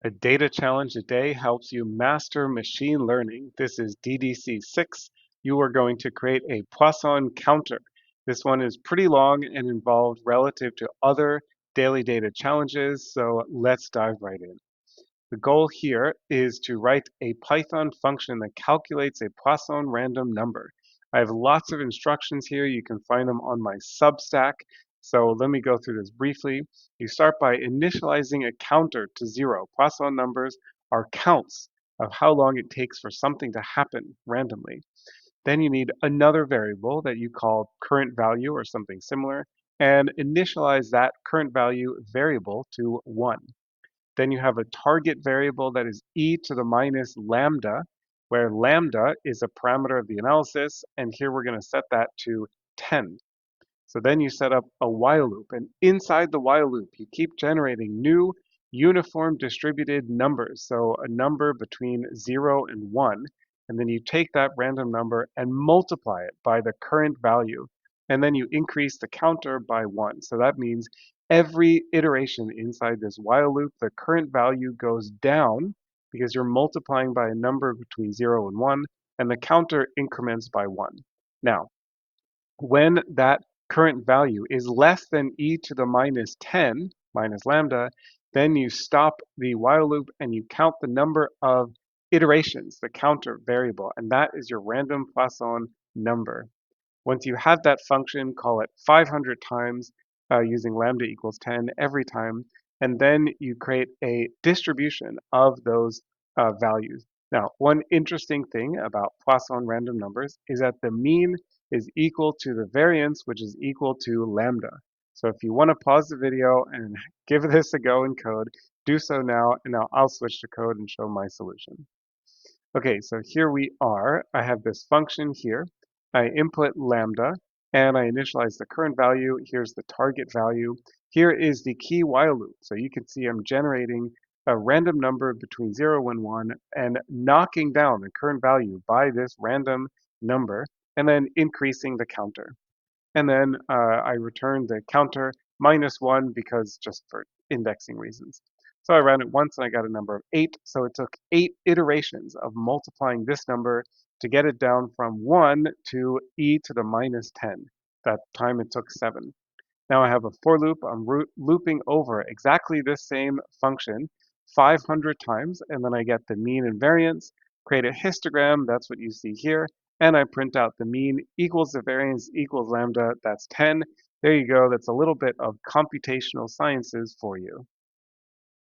A data challenge a day helps you master machine learning. This is DDC 6. You are going to create a Poisson counter. This one is pretty long and involved relative to other daily data challenges, so let's dive right in. The goal here is to write a Python function that calculates a Poisson random number. I have lots of instructions here. You can find them on my Substack. So let me go through this briefly. You start by initializing a counter to 0. Poisson numbers are counts of how long it takes for something to happen randomly. Then you need another variable that you call current value or something similar, and initialize that current value variable to 1. Then you have a target variable that is e to the minus lambda, where lambda is a parameter of the analysis, and here we're going to set that to 10. So then you set up a while loop, and inside the while loop, you keep generating new uniform distributed numbers. So a number between 0 and 1, and then you take that random number and multiply it by the current value, and then you increase the counter by 1. So that means every iteration inside this while loop, the current value goes down because you're multiplying by a number between 0 and 1, and the counter increments by 1. Now, when that current value is less than e to the minus 10, minus lambda, then you stop the while loop and you count the number of iterations, the counter variable, and that is your random Poisson number. Once you have that function, call it 500 times using lambda equals 10 every time, and then you create a distribution of those values. Now, one interesting thing about Poisson random numbers is that the mean is equal to the variance, which is equal to lambda. So if you want to pause the video and give this a go in code, do so now, and now I'll switch to code and show my solution. Okay, so here we are. I have this function here. I input lambda and I initialize the current value. Here's the target value. Here is the key while loop. So you can see I'm generating a random number between 0 and 1 and knocking down the current value by this random number and then increasing the counter. And then I return the counter minus 1 because just for indexing reasons. So I ran it once and I got a number of 8. So it took 8 iterations of multiplying this number to get it down from 1 to e to the minus 10. That time it took 7. Now I have a for loop. I'm looping over exactly this same function 500 times, and then I get the mean and variance, create a histogram, that's what you see here, and I print out the mean equals the variance equals lambda, that's 10. There you go, that's a little bit of computational sciences for you.